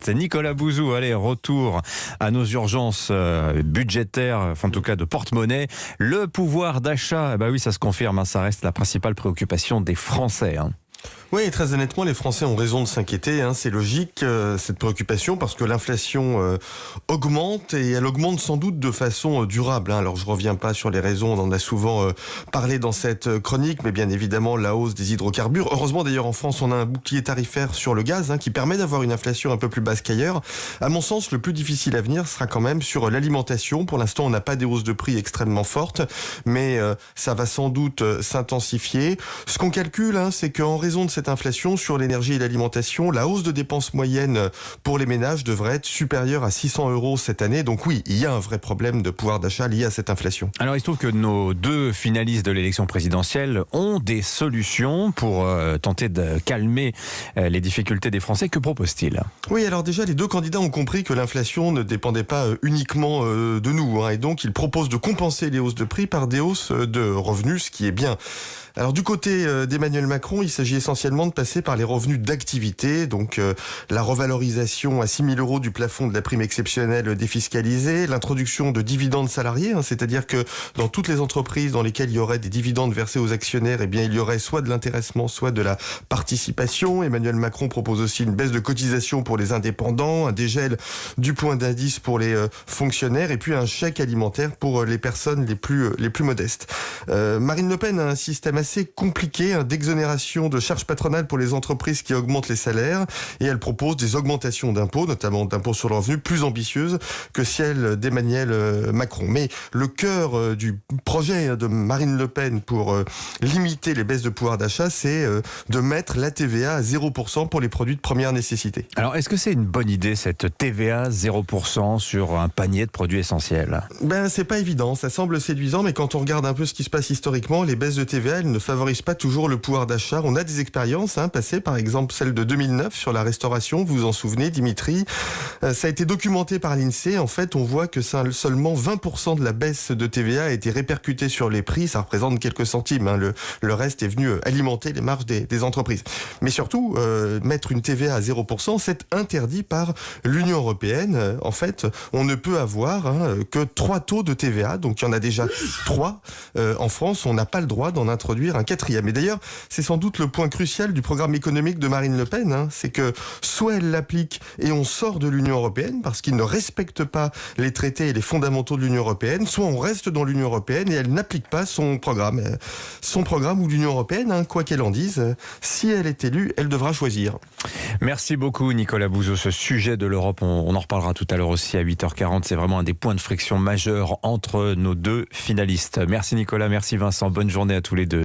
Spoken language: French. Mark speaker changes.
Speaker 1: C'est Nicolas Bouzou. Allez, retour à nos urgences budgétaires, enfin, en tout cas de porte-monnaie. Le pouvoir d'achat, oui, ça se confirme, ça reste la principale préoccupation des Français.
Speaker 2: Oui, très honnêtement, les Français ont raison de s'inquiéter. C'est logique, cette préoccupation, parce que l'inflation augmente et elle augmente sans doute de façon durable. Alors, je reviens pas sur les raisons, on en a souvent parlé dans cette chronique, mais bien évidemment, la hausse des hydrocarbures. Heureusement, d'ailleurs, en France, on a un bouclier tarifaire sur le gaz qui permet d'avoir une inflation un peu plus basse qu'ailleurs. À mon sens, le plus difficile à venir sera quand même sur l'alimentation. Pour l'instant, on n'a pas des hausses de prix extrêmement fortes, mais ça va sans doute s'intensifier. Ce qu'on calcule, c'est qu'en raison de cette inflation sur l'énergie et l'alimentation, la hausse de dépenses moyennes pour les ménages devrait être supérieure à 600 € cette année. Donc oui, il y a un vrai problème de pouvoir d'achat lié à cette inflation.
Speaker 1: Alors il se trouve que nos deux finalistes de l'élection présidentielle ont des solutions pour tenter de calmer les difficultés des Français. Que proposent-ils ?
Speaker 2: Oui, alors déjà, les deux candidats ont compris que l'inflation ne dépendait pas uniquement de nous. Et donc, ils proposent de compenser les hausses de prix par des hausses de revenus, ce qui est bien. Alors du côté d'Emmanuel Macron, il s'agit essentiellement de passer par les revenus d'activité, donc la revalorisation à 6 000 € du plafond de la prime exceptionnelle défiscalisée, l'introduction de dividendes salariés, c'est-à-dire que dans toutes les entreprises dans lesquelles il y aurait des dividendes versés aux actionnaires, il y aurait soit de l'intéressement, soit de la participation. Emmanuel Macron propose aussi une baisse de cotisation pour les indépendants, un dégel du point d'indice pour les fonctionnaires et puis un chèque alimentaire pour les personnes les plus modestes. Marine Le Pen a un système assez compliqué d'exonération de charges patronales pour les entreprises qui augmentent les salaires et elle propose des augmentations d'impôts, notamment d'impôts sur le revenu, plus ambitieuses que celles d'Emmanuel Macron. Mais le cœur du projet de Marine Le Pen pour limiter les baisses de pouvoir d'achat, c'est de mettre la TVA à 0% pour les produits de première nécessité.
Speaker 1: Alors est-ce que c'est une bonne idée cette TVA 0% sur un panier de produits essentiels ?
Speaker 2: C'est pas évident, ça semble séduisant, mais quand on regarde un peu ce qui se passe historiquement, les baisses de TVA, elles ne favorisent pas toujours le pouvoir d'achat. On a des expériences passées, par exemple celle de 2009 sur la restauration, vous vous en souvenez, Dimitri. Ça a été documenté par l'INSEE. En fait, on voit que seulement 20% de la baisse de TVA a été répercutée sur les prix. Ça représente quelques centimes. Le reste est venu alimenter les marges des entreprises. Mais surtout, mettre une TVA à 0%, c'est interdit par l'Union européenne. En fait, on ne peut avoir que 3 taux de TVA. Donc, il y en a déjà 3. En France, on n'a pas le droit d'en introduire un 4e. Et d'ailleurs, c'est sans doute le point crucial du programme économique de Marine Le Pen. C'est que soit elle l'applique et on sort de l'Union européenne parce qu'il ne respecte pas les traités et les fondamentaux de l'Union européenne, soit on reste dans l'Union européenne et elle n'applique pas son programme. Son programme ou l'Union européenne, quoi qu'elle en dise, si elle est élue, elle devra choisir.
Speaker 1: Merci beaucoup Nicolas Bouzou. Ce sujet de l'Europe, on en reparlera tout à l'heure aussi à 8h40. C'est vraiment un des points de friction majeurs entre nos deux finalistes. Merci Nicolas, merci Vincent. Bonne journée à tous les deux.